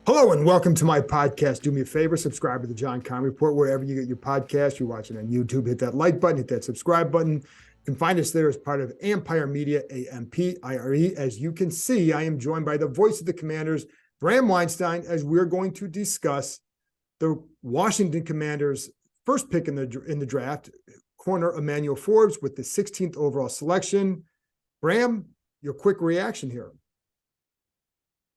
Hello and welcome to my podcast. Do me a favor, subscribe to the John Keim Report wherever you get your podcast. You're watching on YouTube, hit that like button, hit that subscribe button. You can find us there as part of Empire Media, AMPIRE. As you can see, I am joined by the voice of the Commanders, Bram Weinstein, as we're going to discuss the Washington Commanders' first pick in the draft, corner Emmanuel Forbes with the 16th overall selection. Bram, your quick reaction here.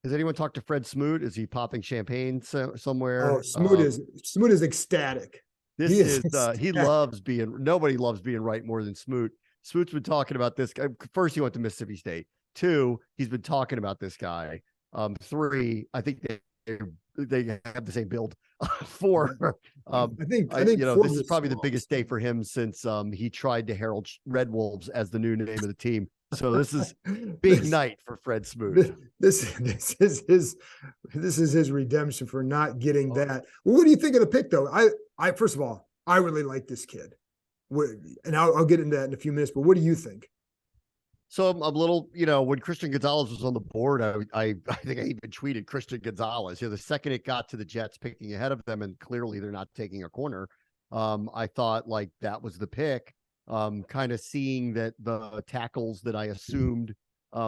Has anyone talked to Fred Smoot? Is he popping champagne somewhere? Oh, Smoot is ecstatic. He loves nobody loves being right more than Smoot. Smoot's been talking about this guy. First, he went to Mississippi State. 2, he's been talking about this guy. 3, I think they have the same build. 4, I think this is probably the biggest day for him since he tried to herald Red Wolves as the new name of the team. So this is big night for Fred Smoot. This is his redemption for not getting that. Well, what do you think of the pick, though? I first of all, I really like this kid, and I'll get into that in a few minutes. But what do you think? So I'm a little, when Christian Gonzalez was on the board, I think I even tweeted Christian Gonzalez. The second it got to the Jets picking ahead of them, and clearly they're not taking a corner, I thought like that was the pick. Kind of seeing that the tackles that I assumed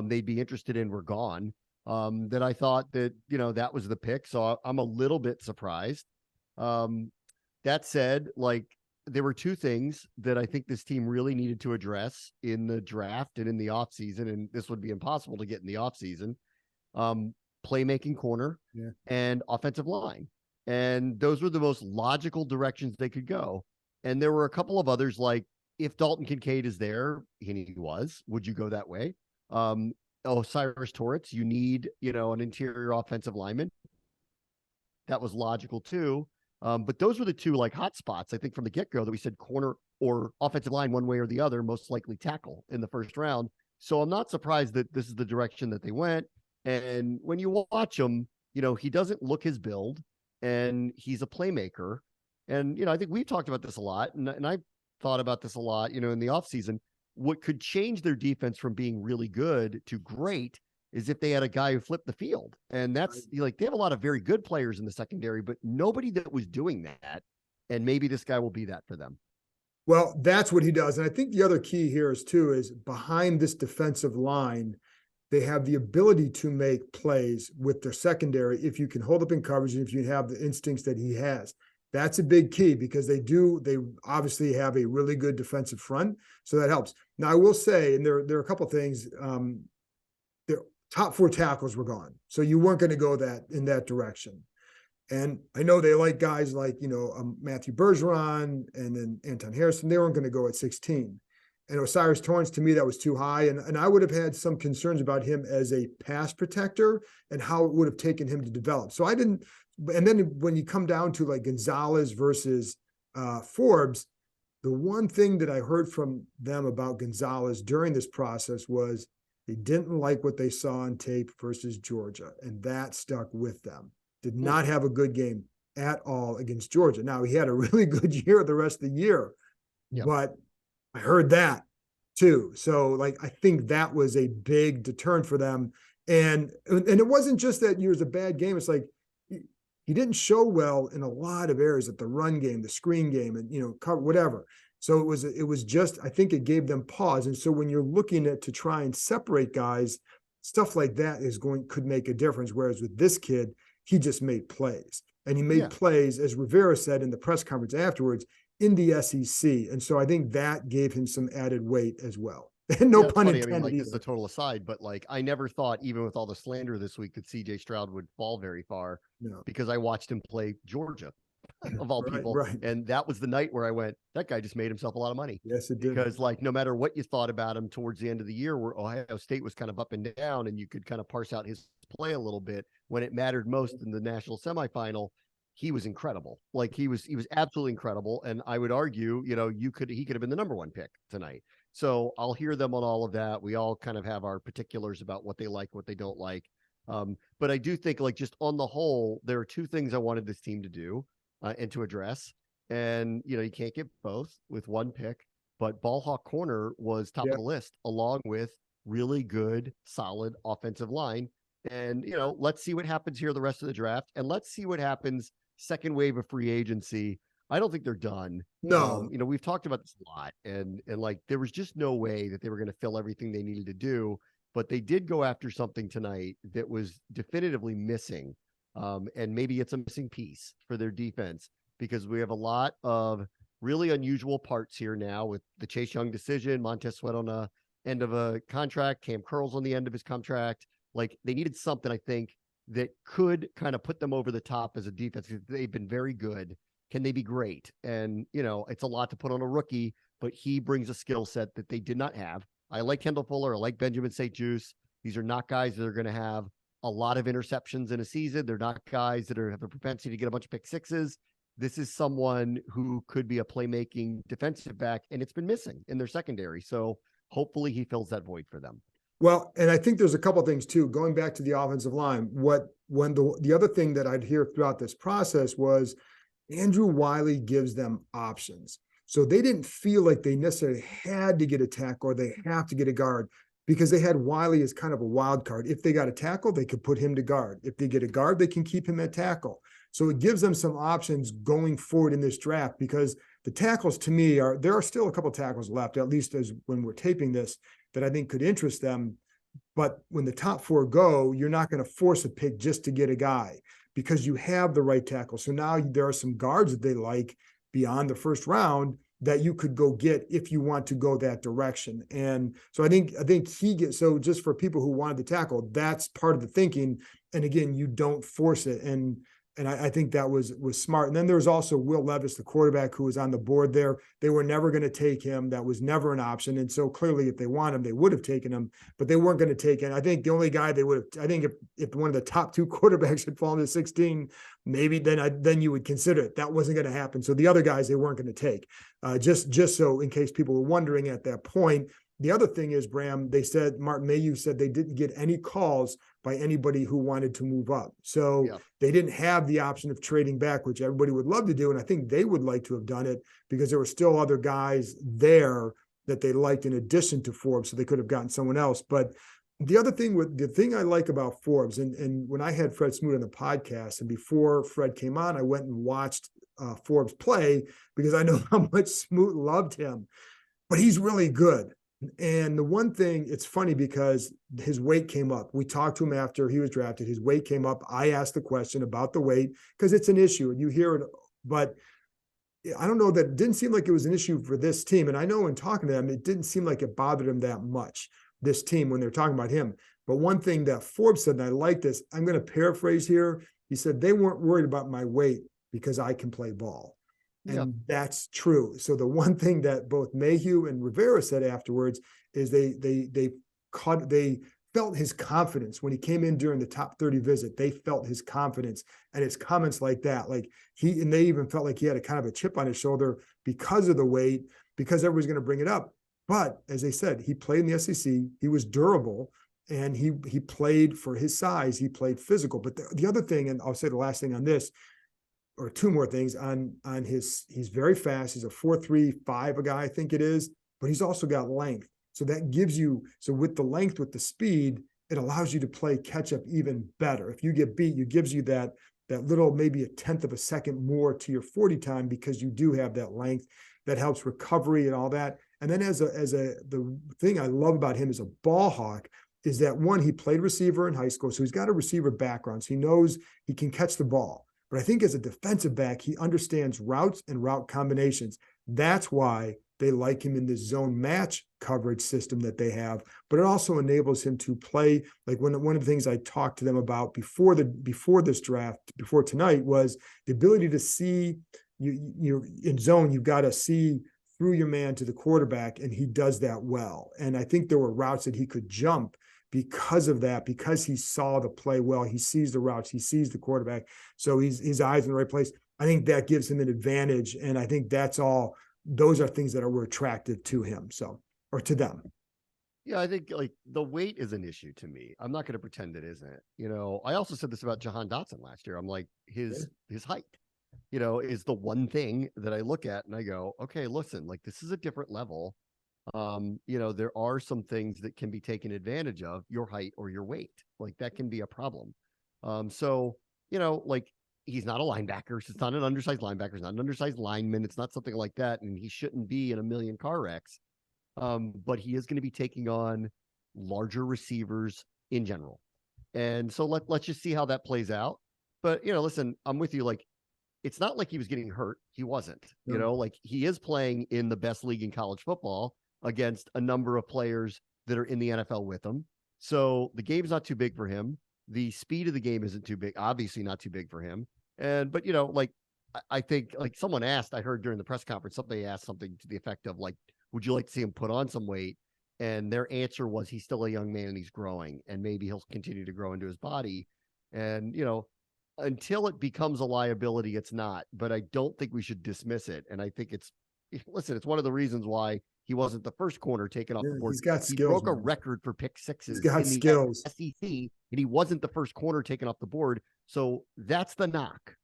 they'd be interested in were gone. That I thought that, that was the pick. So I'm a little bit surprised. That said, like, there were 2 things that I think this team really needed to address in the draft and in the offseason, and this would be impossible to get in the offseason. Playmaking corner and offensive line. And those were the most logical directions they could go. And there were a couple of others, like, if Dalton Kincaid is there, and he was, would you go that way? Cyrus Torrence, you need, an interior offensive lineman. That was logical too. But those were the 2 like hot spots, I think, from the get-go that we said corner or offensive line one way or the other, most likely tackle in the first round. So I'm not surprised that this is the direction that they went. And when you watch him, he doesn't look his build, and he's a playmaker. And, I think we've talked about this a lot, and I thought about this a lot, in the offseason. What could change their defense from being really good to great is if they had a guy who flipped the field. And that's like, they have a lot of very good players in the secondary, but nobody that was doing that. And maybe this guy will be that for them. Well, that's what he does. And I think the other key here is behind this defensive line, they have the ability to make plays with their secondary if you can hold up in coverage and if you have the instincts that he has. That's a big key because they obviously have a really good defensive front. So that helps. Now, I will say, and there are a couple of things, their top 4 tackles were gone. So you weren't going to go in that direction. And I know they like guys like, Matthew Bergeron and then Anton Harrison. They weren't going to go at 16. And Osiris Torrance, to me, that was too high. And I would have had some concerns about him as a pass protector and how it would have taken him to develop. So I didn't. And then when you come down to like Gonzalez versus Forbes, the one thing that I heard from them about Gonzalez during this process was they didn't like what they saw on tape versus Georgia, and that stuck with them. Did not have a good game at all against Georgia. Now, he had a really good year the rest of the year, but I heard that too. So, like, I think that was a big deterrent for them. And it wasn't just that year was a bad game. It's like, he didn't show well in a lot of areas at the run game, the screen game, and cover whatever. So it was just, I think it gave them pause. And so when you're looking at to try and separate guys, stuff like that could make a difference. Whereas with this kid, he just made plays, and he made plays, as Rivera said in the press conference afterwards, in the SEC. And so I think that gave him some added weight as well. And no pun intended. I mean, this is a total aside, but like, I never thought, even with all the slander this week, that CJ Stroud would fall very far because I watched him play Georgia of all people. Right. And that was the night where I went, that guy just made himself a lot of money. Yes, it did. Because like, no matter what you thought about him towards the end of the year, where Ohio State was kind of up and down and you could kind of parse out his play a little bit, when it mattered most in the national semifinal, he was incredible. Like, he was absolutely incredible. And I would argue, he could have been the number 1 pick tonight. So I'll hear them on all of that. We all kind of have our particulars about what they like, what they don't like. But I do think, like, just on the whole, there are 2 things I wanted this team to do and to address. And, you can't get both with 1 pick, but ball hawk corner was top of the list, along with really good, solid offensive line. And, let's see what happens here the rest of the draft. And let's see what happens second wave of free agency. I don't think they're done. No. We've talked about this a lot, and like there was just no way that they were going to fill everything they needed to do, but they did go after something tonight that was definitively missing. And maybe it's a missing piece for their defense, because we have a lot of really unusual parts here now with the Chase Young decision, Montez Sweat on the end of a contract, Cam Curls on the end of his contract. Like, they needed something, I think, that could kind of put them over the top as a defense. They've been very good. Can they be great? And, it's a lot to put on a rookie, but he brings a skill set that they did not have. I like Kendall Fuller. I like Benjamin St. Juice. These are not guys that are going to have a lot of interceptions in a season. They're not guys that have a propensity to get a bunch of pick sixes. This is someone who could be a playmaking defensive back, and it's been missing in their secondary. So hopefully he fills that void for them. Well, and I think there's a couple of things too, going back to the offensive line. The other thing that I'd hear throughout this process was Andrew Wiley gives them options. So they didn't feel like they necessarily had to get a tackle or they have to get a guard, because they had Wiley as kind of a wild card. If they got a tackle, they could put him to guard. If they get a guard, they can keep him at tackle. So it gives them some options going forward in this draft, because the tackles, to me, there are still a couple tackles left, at least as when we're taping this, that I think could interest them. But when the top four go, you're not going to force a pick just to get a guy, because you have the right tackle. So now there are some guards that they like beyond the first round that you could go get if you want to go that direction. And so I think so just for people who wanted to tackle, that's part of the thinking. And again, you don't force it. And I think that was smart. And then there was also Will Levis, the quarterback, who was on the board there. They were never going to take him. That was never an option. And so clearly, if they want him, they would have taken him, but they weren't going to take him. I think the only guy they would have, I think if one of the top two quarterbacks had fallen to 16, maybe then you would consider it. That wasn't going to happen. So the other guys they weren't going to take. Just so in case people were wondering at that point. The other thing is, Bram, Martin Mayhew said they didn't get any calls by anybody who wanted to move up. So they didn't have the option of trading back, which everybody would love to do. And I think they would like to have done it, because there were still other guys there that they liked in addition to Forbes. So they could have gotten someone else. But the thing I like about Forbes, and when I had Fred Smoot on the podcast, and before Fred came on, I went and watched Forbes play, because I know how much Smoot loved him, but he's really good. And the one thing, it's funny because his weight came up. We talked to him after he was drafted. His weight came up. I asked the question about the weight, because it's an issue and you hear it, but I don't know, that it didn't seem like it was an issue for this team. And I know in talking to them, it didn't seem like it bothered him that much, this team, when they're talking about him. But one thing that Forbes said, and I like this, I'm going to paraphrase here. He said, they weren't worried about my weight because I can play ball. And that's true. So the one thing that both Mayhew and Rivera said afterwards is they felt his confidence when he came in during the top 30 visit. They felt his confidence, and it's comments like that. Like they even felt like he had a kind of a chip on his shoulder because of the weight, because everybody's going to bring it up. But as they said, he played in the SEC. He was durable, and he played for his size. He played physical. But the other thing, and I'll say the last thing on this, or two more things on he's very fast. He's a 4.35 a guy, I think it is, but he's also got length. So that gives you, so with the length, with the speed, it allows you to play catch up even better. If you get beat, it gives you that little, maybe a tenth of a second more to your 40 time, because you do have that length that helps recovery and all that. And then the thing I love about him as a ball hawk is that, one, he played receiver in high school. So he's got a receiver background. So he knows he can catch the ball. But I think as a defensive back, he understands routes and route combinations. That's why they like him in this zone match coverage system that they have. But it also enables him to play, like one of the things I talked to them about before this draft, before tonight, was the ability to see you're in zone. You've got to see through your man to the quarterback, and he does that well. And I think there were routes that he could jump because of that, because he saw the play well. He sees the routes, he sees the quarterback, so his eyes in the right place. I think that gives him an advantage, and I think those are things that were attractive to him, or to them. Yeah, I think like the weight is an issue to me. I'm not going to pretend it isn't. I also said this about Jahan Dotson last year. I'm like, his height, is the one thing that I look at and I go, okay, listen, like this is a different level. there are some things that can be taken advantage of, your height or your weight. Like that can be a problem. So, like he's not a linebacker. So it's not an undersized linebacker. It's not an undersized lineman. It's not something like that. And he shouldn't be in a million car wrecks. But he is going to be taking on larger receivers in general. And so let's just see how that plays out. But, listen, I'm with you. Like, it's not like he was getting hurt. He wasn't, like he is playing in the best league in college football against a number of players that are in the NFL with him. So the game's not too big for him. The speed of the game isn't too big, obviously not too big for him. But like, I think like someone asked, I heard during the press conference, somebody asked something to the effect of like, would you like to see him put on some weight? And their answer was he's still a young man and he's growing and maybe he'll continue to grow into his body. And, until it becomes a liability, it's not, but I don't think we should dismiss it. And I think it's one of the reasons why he wasn't the first corner taken off the board. He's got He skills. broke a record for pick sixes He's got in the skills. SEC, and he wasn't the first corner taken off the board. So that's the knock.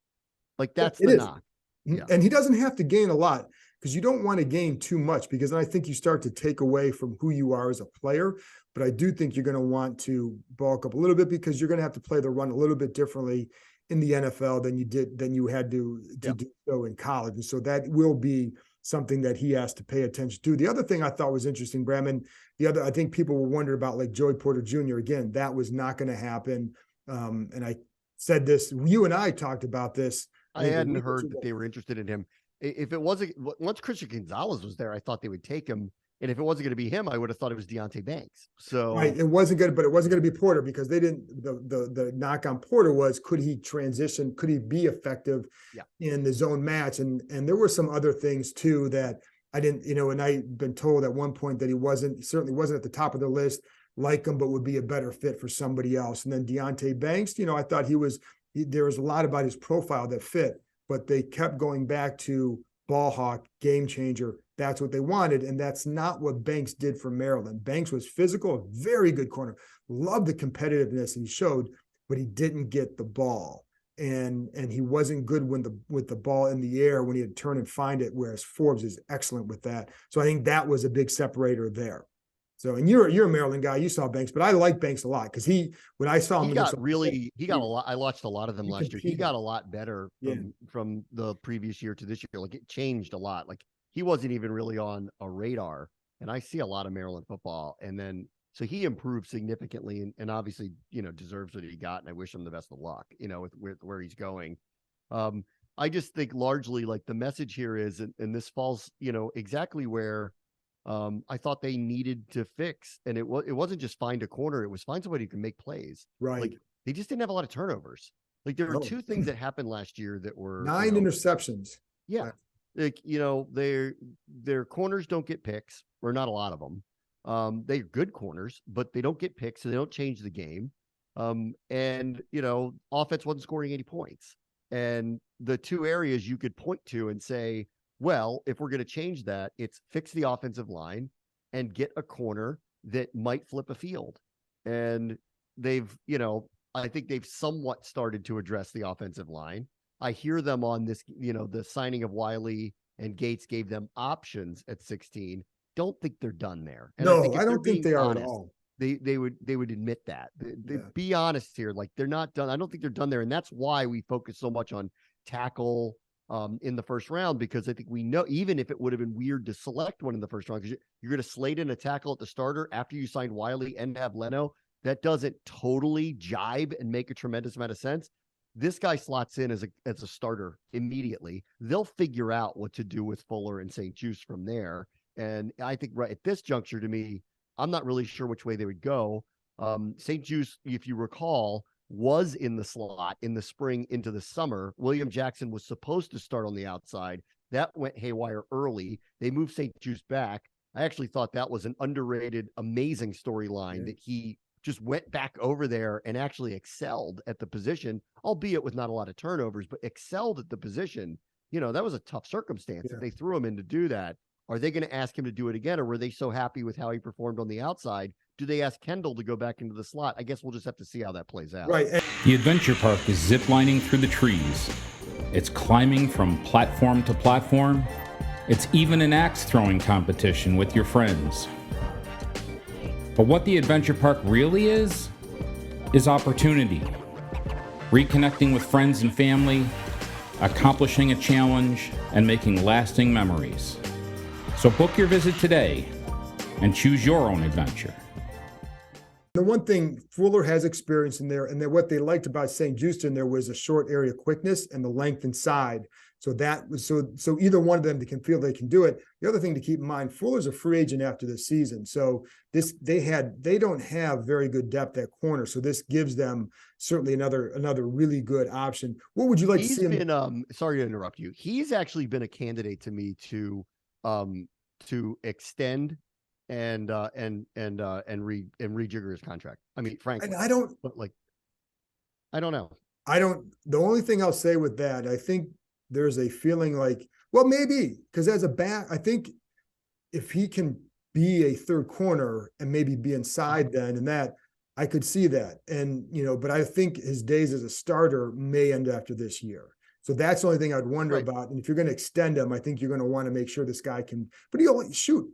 Like that's the knock. Yeah. And he doesn't have to gain a lot because you don't want to gain too much because then I think you start to take away from who you are as a player. But I do think you're going to want to bulk up a little bit because you're going to have to play the run a little bit differently in the NFL than you had to do so in college. And so that will be something that he has to pay attention to. The other thing I thought was interesting, Bram, and I think people will wonder about like Joey Porter Jr. Again, that was not going to happen. And I said this, you and I talked about this. I hadn't heard that they were interested in him. If it wasn't, once Christian Gonzalez was there, I thought they would take him. And if it wasn't going to be him, I would have thought it was Deonte Banks. So right, it wasn't good, but it wasn't going to be Porter because they didn't. The knock on Porter was could he transition? Could he be effective in the zone match? And there were some other things too that I didn't. And I'd been told at one point that he certainly wasn't at the top of the list, like him, but would be a better fit for somebody else. And then Deonte Banks, I thought there was a lot about his profile that fit, but they kept going back to ball hawk, game changer. That's what they wanted, and that's not what Banks did for Maryland. Banks was physical, very good corner, loved the competitiveness he showed, but he didn't get the ball, and he wasn't good with the ball in the air when he had to turn and find it. Whereas Forbes is excellent with that, so I think that was a big separator there. So, and you're a Maryland guy, you saw Banks, but I like Banks a lot because when I saw him, he got a lot. I watched a lot of them last year. He got a lot better from the previous year to this year. Like it changed a lot. Like he wasn't even really on a radar. And I see a lot of Maryland football. And then, so he improved significantly and obviously, deserves what he got. And I wish him the best of luck, with where he's going. I just think largely like the message here is, and this falls, exactly where I thought they needed to fix. And it wasn't just find a corner. It was find somebody who can make plays. Right. Like they just didn't have a lot of turnovers. Like there were two things that happened last year that were 9 interceptions. Yeah. Right. Like, their corners don't get picks, or not a lot of them. They're good corners, but they don't get picks, so they don't change the game. And offense wasn't scoring 80 points. And the two areas you could point to and say, well, if we're going to change that, it's fix the offensive line and get a corner that might flip a field. And they've, I think they've somewhat started to address the offensive line. I hear them on this, the signing of Wiley and Gates gave them options at 16. Don't think they're done there. And no, I don't think they are at all. They would admit that. Be honest here. Like they're not done. I don't think they're done there. And that's why we focus so much on tackle in the first round, because I think we know, even if it would have been weird to select one in the first round, because you're going to slate in a tackle at the starter after you signed Wiley and have Leno, that doesn't totally jibe and make a tremendous amount of sense. This guy slots in as a starter immediately. They'll figure out what to do with Fuller and St. Juste from there. And I think right at this juncture, to me, I'm not really sure which way they would go. St. Juste, if you recall, was in the slot in the spring into the summer. William Jackson was supposed to start on the outside. That went haywire early. They moved St. Juste back. I actually thought that was an underrated, amazing storyline that he just went back over there and actually excelled at the position, albeit with not a lot of turnovers, but excelled at the position. That was a tough circumstance that they threw him in to do that. Are they going to ask him to do it again, or were they so happy with how he performed on the outside? Do they ask Kendall to go back into the slot? I guess we'll just have to see how that plays out. Right. The adventure park is ziplining through the trees. It's climbing from platform to platform. It's even an axe throwing competition with your friends. But what the adventure park really is opportunity. Reconnecting with friends and family, accomplishing a challenge, and making lasting memories. So book your visit today and choose your own adventure. The one thing Fuller has experience in there, and then what they liked about St. Juste in there was a short area quickness and the length inside. So that was so either one of them they can feel they can do it. The other thing to keep in mind, Fuller's a free agent after this season. So they don't have very good depth at corner. So this gives them certainly another really good option. What would you like to see him? Sorry to interrupt you. He's actually been a candidate to me to extend and rejigger his contract. I mean, frankly, And I don't know. The only thing I'll say with that, I think there's a feeling like, well, maybe because as a back, I think if he can be a third corner and maybe be inside then, and that I could see that. And, but I think his days as a starter may end after this year. So that's the only thing I'd wonder about. And if you're going to extend him, I think you're going to want to make sure this guy can, but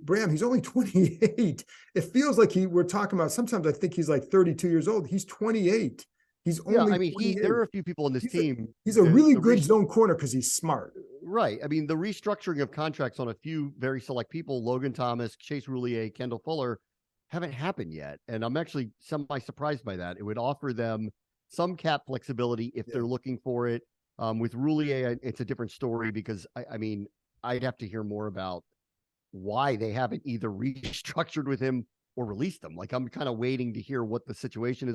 Bram, he's only 28. It feels like we're talking about, sometimes I think he's like 32 years old. He's 28. He's only there are a few people in this team. He's a really good zone corner because he's smart. Right. I mean, the restructuring of contracts on a few very select people, Logan Thomas, Chase Roulier, Kendall Fuller, haven't happened yet. And I'm actually semi-surprised by that. It would offer them some cap flexibility if they're looking for it. With Roulier, it's a different story because, I mean, I'd have to hear more about why they haven't either restructured with him or released him. Like, I'm kind of waiting to hear what the situation is.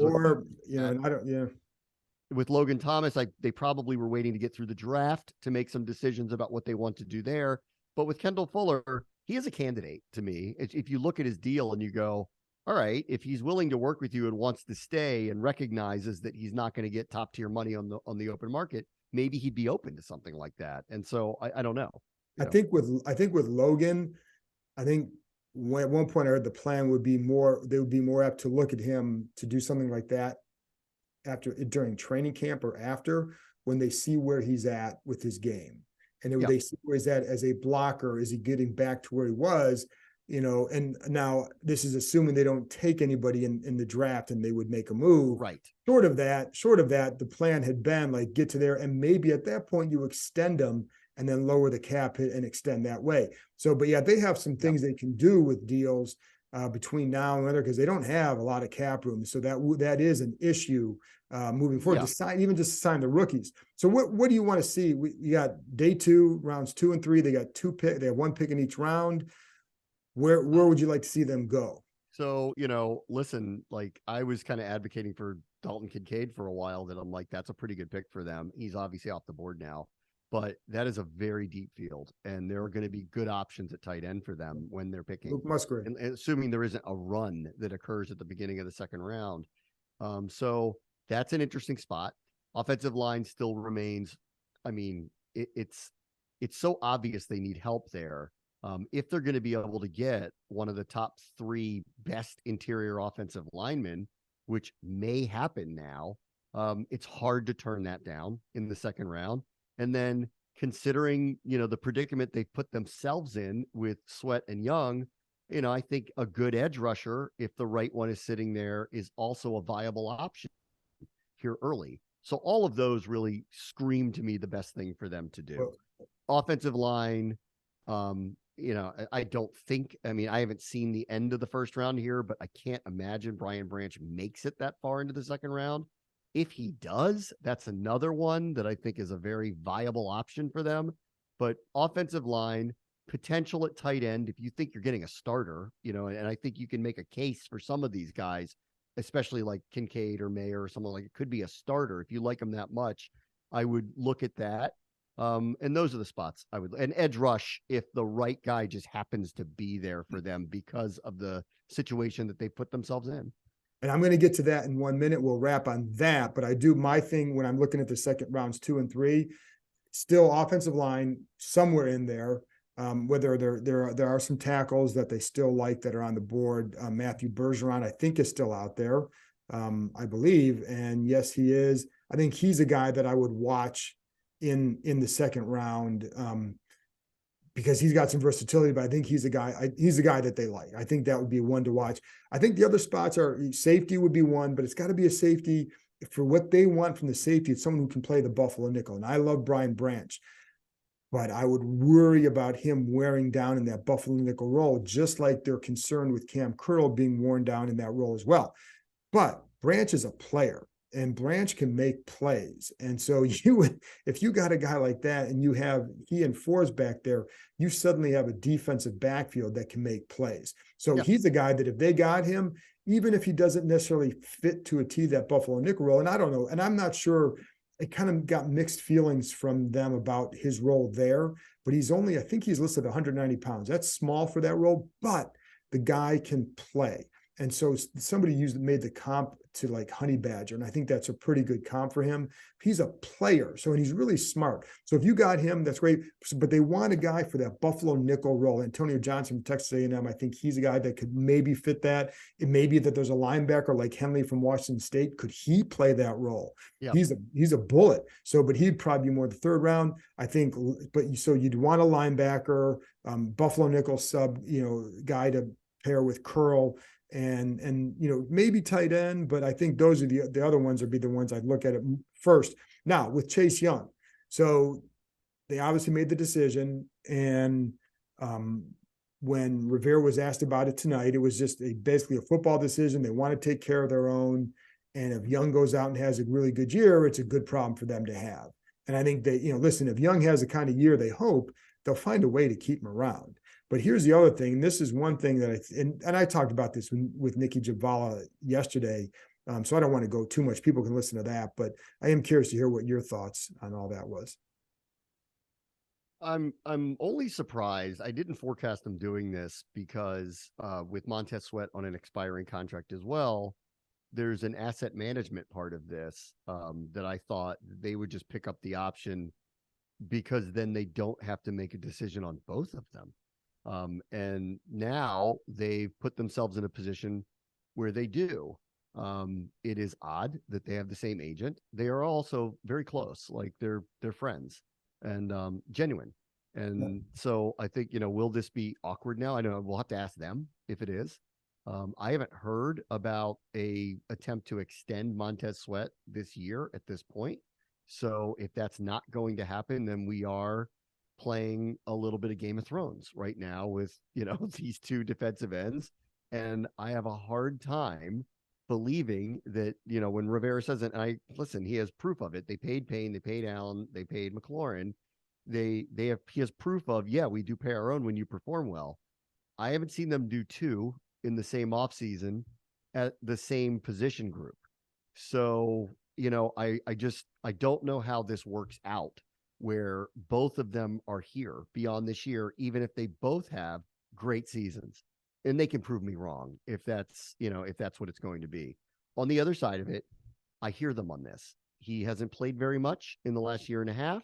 With Logan Thomas, they probably were waiting to get through the draft to make some decisions about what they want to do there. But with Kendall Fuller, he is a candidate to me. If you look at his deal and you go, all right, if he's willing to work with you and wants to stay and recognizes that he's not going to get top tier money on the open market, maybe he'd be open to something like that. And so I don't know. I think with Logan, at one point I heard the plan would be they would be more apt to look at him to do something like that during training camp or after, when they see where he's at with his game. And they see where he's at as a blocker. Is he getting back to where he was? And now this is assuming they don't take anybody in the draft and they would make a move. Right. Short of that, the plan had been like get to there and maybe at that point you extend them and then lower the cap hit and extend that way. So, but yeah, they have some things they can do with deals between now and later because they don't have a lot of cap room. So that is an issue moving forward to sign the rookies. So what do you want to see? You got day 2, rounds 2 and 3. They got 2 pick. They have 1 pick in each round. Where would you like to see them go? So, listen, like I was kind of advocating for Dalton Kincaid for a while that I'm like, that's a pretty good pick for them. He's obviously off the board now, but that is a very deep field and there are going to be good options at tight end for them when they're picking. Luke Musgrave. And assuming there isn't a run that occurs at the beginning of the second round. So that's an interesting spot. Offensive line still remains. I mean, it's so obvious they need help there. If they're going to be able to get one of the top 3 best interior offensive linemen, which may happen now, it's hard to turn that down in the second round. And then considering, the predicament they've put themselves in with Sweat and Young, I think a good edge rusher, if the right one is sitting there, is also a viable option here early. So all of those really scream to me the best thing for them to do. Offensive line, I don't think, I haven't seen the end of the first round here, but I can't imagine Brian Branch makes it that far into the second round. If he does, that's another one that I think is a very viable option for them. But offensive line, potential at tight end, if you think you're getting a starter, and I think you can make a case for some of these guys, especially like Kincaid or Mayer or someone like it could be a starter. If you like them that much, I would look at that. And those are the spots I would, and edge rush, if the right guy just happens to be there for them because of the situation that they put themselves in. And I'm going to get to that in 1 minute. We'll wrap on that, but I do my thing when I'm looking at the second rounds 2 and 3, still offensive line somewhere in there. Whether there are some tackles that they still like that are on the board. Matthew Bergeron, I think, is still out there, I believe. And yes, he is. I think he's a guy that I would watch in the second round. because he's got some versatility, but I think he's the guy that they like. I think that would be one to watch. I think the other spots are safety would be one, but it's got to be a safety for what they want from the safety. It's someone who can play the Buffalo nickel. And I love Brian Branch, but I would worry about him wearing down in that Buffalo nickel role, just like they're concerned with Cam Curl being worn down in that role as well. But Branch is a player, and Branch can make plays. And so if you got a guy like that and you have he and Forbes back there, you suddenly have a defensive backfield that can make plays. So he's a guy that if they got him, even if he doesn't necessarily fit to a T that Buffalo nickel role, and I don't know, and I'm not sure, it kind of got mixed feelings from them about his role there, but I think he's listed 190 pounds. That's small for that role, but the guy can play. And so somebody made the comp to like Honey Badger, and I think that's a pretty good comp for him. He's a player, and he's really smart. So if you got him, that's great. But they want a guy for that Buffalo nickel role. Antonio Johnson from Texas A&M, I think he's a guy that could maybe fit that. It may be that there's a linebacker like Henley from Washington State. Could he play that role? Yeah. He's a bullet. But he'd probably be more the third round, I think. But so you'd want a linebacker, Buffalo nickel sub, guy to pair with Curl. And maybe tight end, but I think those are the other ones would be the ones I'd look at it first. Now with Chase Young, so they obviously made the decision, and when Rivera was asked about it tonight, it was just basically a football decision. They want to take care of their own, and if Young goes out and has a really good year, it's a good problem for them to have. And I think they, listen, if Young has the kind of year they hope, they'll find a way to keep him around. But here's the other thing. This is one thing that and I talked about this with Nikki Javala yesterday. So I don't want to go too much. People can listen to that, but I am curious to hear what your thoughts on all that was. I'm only surprised. I didn't forecast them doing this because with Montez Sweat on an expiring contract as well, there's an asset management part of this that I thought they would just pick up the option, because then they don't have to make a decision on both of them. And now they've put themselves in a position where they do. It is odd that they have the same agent. They are also very close, like they're friends and genuine. And so I think, will this be awkward now? I know we'll have to ask them if it is. I haven't heard about a attempt to extend Montez Sweat this year at this point. So if that's not going to happen, then we are playing a little bit of Game of Thrones right now with, these two defensive ends. And I have a hard time believing that, when Rivera says it, and he has proof of it. They paid Payne, they paid Allen, they paid McLaurin. He has proof of, we do pay our own when you perform well. I haven't seen them do two in the same offseason at the same position group. So, I don't know how this works out, where both of them are here beyond this year, even if they both have great seasons. And they can prove me wrong if that's what it's going to be. On the other side of it, I hear them on this. He hasn't played very much in the last year and a half.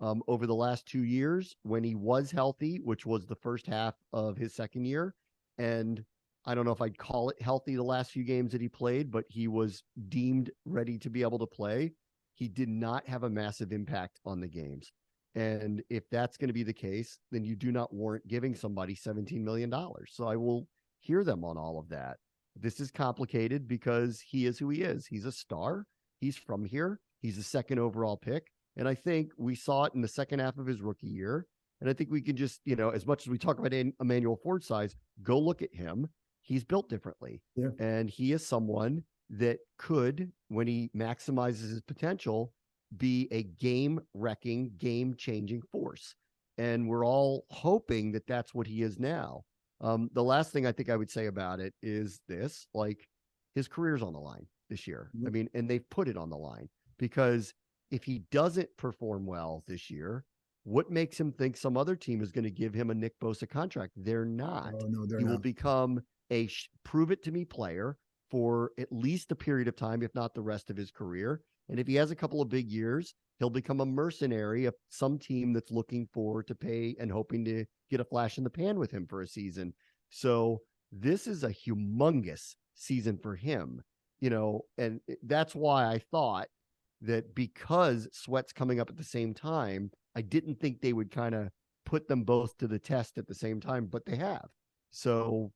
Over the last 2 years, when he was healthy, which was the first half of his second year, and I don't know if I'd call it healthy the last few games that he played, but he was deemed ready to be able to play. He did not have a massive impact on the games. And if that's going to be the case, then you do not warrant giving somebody $17 million. So I will hear them on all of that. This is complicated because he is who he is. He's a star. He's from here. He's a second overall pick. And I think we saw it in the second half of his rookie year. And I think we can just, as much as we talk about Emmanuel Forbes' size, go look at him. He's built differently. Yeah. And he is someone that could, when he maximizes his potential, be a game-wrecking, game-changing force. And we're all hoping that that's what he is now. The last thing I think I would say about it is this, his career's on the line this year. Mm-hmm. I mean, and they've put it on the line, because if he doesn't perform well this year, what makes him think some other team is going to give him a Nick Bosa contract? They're not. Oh, no, he will become a prove-it-to-me player for at least a period of time, if not the rest of his career. And if he has a couple of big years, he'll become a mercenary of some team that's looking forward to pay and hoping to get a flash in the pan with him for a season. So this is a humongous season for him, and that's why I thought that, because Sweat's coming up at the same time, I didn't think they would kind of put them both to the test at the same time, but they have. So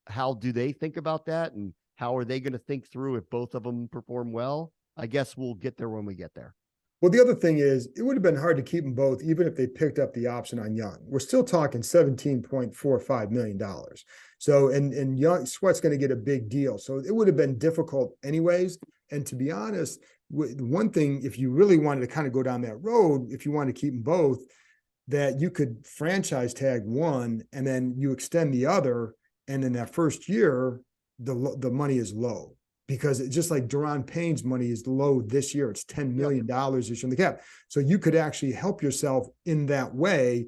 how do they think about that? And how are they going to think through if both of them perform well? I guess we'll get there when we get there. Well, the other thing is, it would have been hard to keep them both, even if they picked up the option on Young. We're still talking $17.45 million. So, and Young Sweat's going to get a big deal. So it would have been difficult anyways. And to be honest, one thing, if you really wanted to kind of go down that road, if you want to keep them both, that you could franchise tag one and then you extend the other. And in that first year, the money is low. Because it's just like Deron Payne's money is low this year. It's $10 million this year in the cap. So you could actually help yourself in that way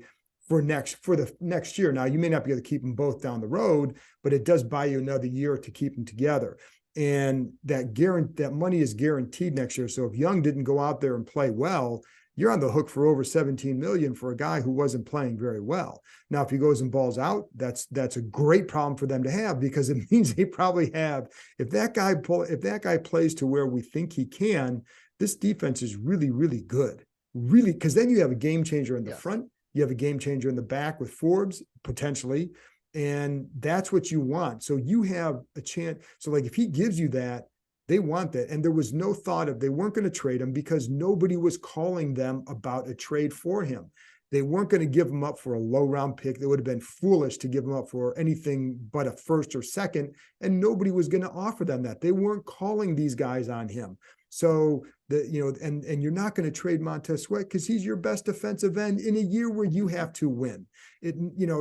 for the next year. Now, you may not be able to keep them both down the road, but it does buy you another year to keep them together. And that money is guaranteed next year. So if Young didn't go out there and play well, you're on the hook for over 17 million for a guy who wasn't playing very well. Now, if he goes and balls out, that's a great problem for them to have, because it means they probably have, if that guy plays to where we think he can, this defense is really, really good. Really, because then you have a game changer in the front, you have a game changer in the back with Forbes, potentially, and that's what you want. So you have a chance. So like if he gives you that, they want that. And there was no thought of, they weren't going to trade him because nobody was calling them about a trade for him. They weren't going to give him up for a low round pick. They would have been foolish to give him up for anything but a first or second. And nobody was going to offer them that. They weren't calling these guys on him. So and you're not going to trade Montez Sweat because he's your best defensive end in a year where you have to win.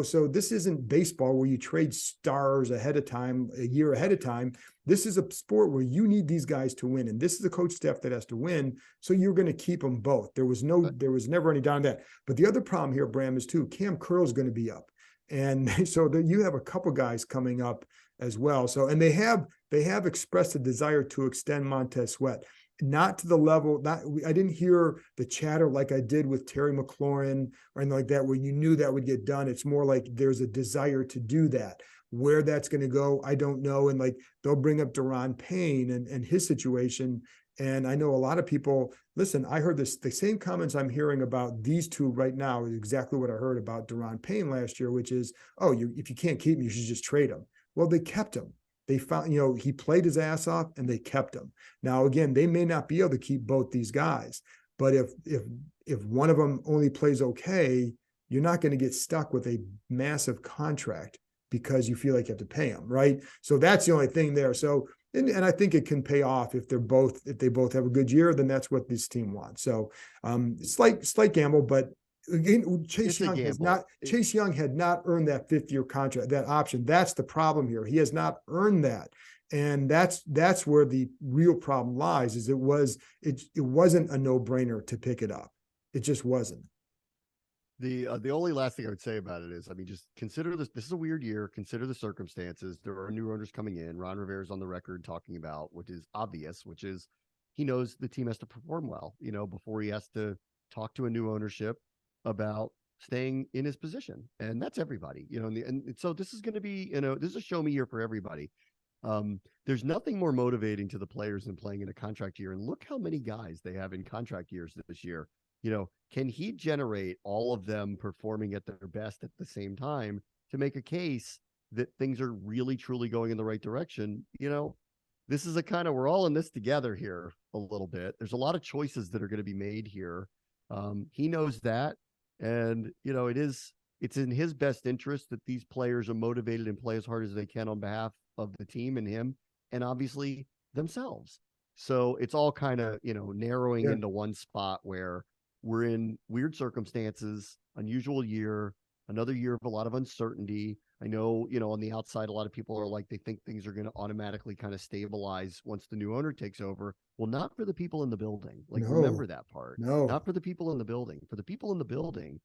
So this isn't baseball where you trade stars ahead of time, a year ahead of time. This is a sport where you need these guys to win, and this is a coach staff that has to win. So you're going to keep them both. There was never any doubt on that. But the other problem here, Bram, is too, Cam Curl's going to be up, and so you have a couple guys coming up as well. So, and they have expressed a desire to extend Montez Sweat. Not to the level, I didn't hear the chatter like I did with Terry McLaurin or anything like that, where you knew that would get done. It's more like there's a desire to do that. Where that's going to go, I don't know. And like they'll bring up Deron Payne and his situation. And I know a lot of people, listen, I heard the same comments I'm hearing about these two right now is exactly what I heard about Deron Payne last year, which is, if you can't keep him, you should just trade him. Well, they kept him. They found, he played his ass off and they kept him. Now, again, they may not be able to keep both these guys, but if one of them only plays okay, you're not going to get stuck with a massive contract because you feel like you have to pay him, right? So that's the only thing there. So, and I think it can pay off if they both have a good year, then that's what this team wants. So, slight gamble, but again, Chase Young had not earned that 5th-year contract, that option. That's the problem here. He has not earned that. And that's where the real problem lies, is it wasn't a no-brainer to pick it up. It just wasn't. The only last thing I would say about it is, just consider this. This is a weird year. Consider the circumstances. There are new owners coming in. Ron Rivera's on the record talking about, which is obvious, which is he knows the team has to perform well, before he has to talk to a new ownership about staying in his position. And that's everybody, and so this is going to be, this is a show me year for everybody. There's nothing more motivating to the players than playing in a contract year. And look how many guys they have in contract years this year. Can he generate all of them performing at their best at the same time to make a case that things are really, truly going in the right direction? This is we're all in this together here a little bit. There's a lot of choices that are going to be made here. He knows that. And, it's in his best interest that these players are motivated and play as hard as they can on behalf of the team and him, and obviously themselves. So it's all narrowing into one spot where we're in weird circumstances, unusual year, another year of a lot of uncertainty. I know, on the outside, a lot of people are like, they think things are going to automatically stabilize once the new owner takes over. Well, not for the people in the building. Remember that part. No, not for the people in the building. For the people in the building,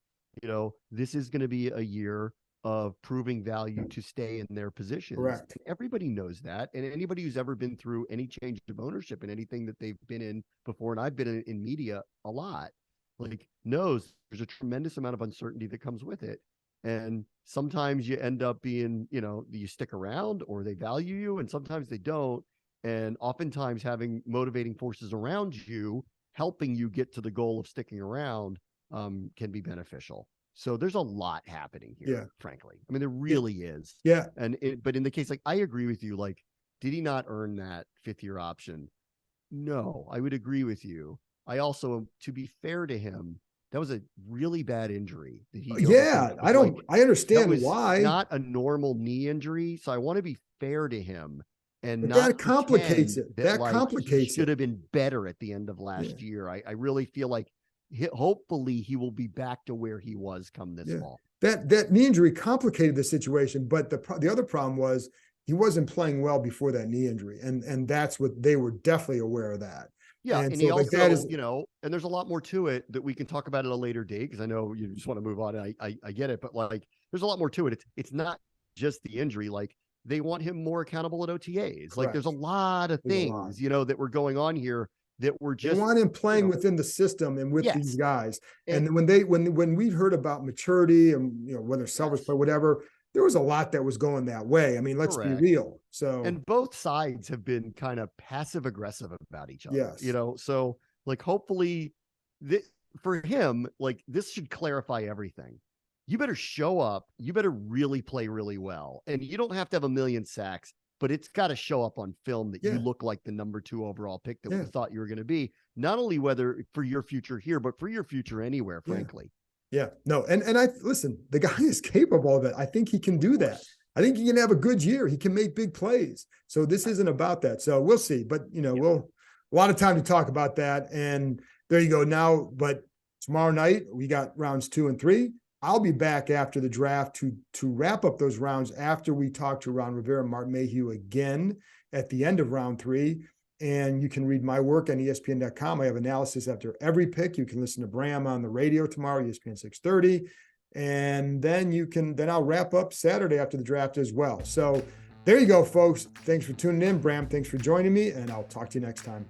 this is going to be a year of proving value to stay in their positions. Correct. And everybody knows that. And anybody who's ever been through any change of ownership in anything that they've been in before, and I've been in media a lot, knows there's a tremendous amount of uncertainty that comes with it. And sometimes you end up being, you stick around or they value you, and sometimes they don't. And oftentimes having motivating forces around you, helping you get to the goal of sticking around, can be beneficial. So there's a lot happening here, Yeah. frankly. I mean, there really is. Yeah. But in the case, like, I agree with you. Like, did he not earn that 5th-year option? No, I would agree with you. I also, to be fair to him, that was a really bad injury that he. Yeah, I understand why. Not a normal knee injury. So I want to be fair to him and But not that complicates it. That complicates he should it. have been better at the end of last year. I really feel like hopefully he will be back to where he was come this fall. That knee injury complicated the situation, but the other problem was he wasn't playing well before that knee injury, and that's what they were definitely aware of that. Yeah, and so he also, that is, and there's a lot more to it that we can talk about at a later date, because I know you just want to move on. I get it, but like, there's a lot more to it. It's not just the injury. Like, they want him more accountable at OTAs. Correct. Like, there's a lot of things, that were going on here that were just. They want him playing within the system and with these guys. And when we heard about maturity and whether selfish play, whatever, there was a lot that was going that way. I mean, let's be real. So, and both sides have been kind of passive aggressive about each other. Yes. So like, hopefully for him, like, this should clarify everything. You better show up. You better really play really well. And you don't have to have 1 million sacks, but it's got to show up on film that you look like the number 2 overall pick that we thought you were going to be, not only whether for your future here, but for your future anywhere, frankly. Yeah, no. And I listen, the guy is capable of it. I think he can do that. I think he can have a good year. He can make big plays. So this isn't about that. So we'll see, but we'll a lot of time to talk about that. And there you go now. But tomorrow night we got rounds 2 and 3. I'll be back after the draft to wrap up those rounds after we talk to Ron Rivera and Mark Mayhew again at the end of round 3. And you can read my work on ESPN.com. I have analysis after every pick. You can listen to Bram on the radio tomorrow, ESPN 630. And then I'll wrap up Saturday after the draft as well. So there you go, folks. Thanks for tuning in. Bram, thanks for joining me, and I'll talk to you next time.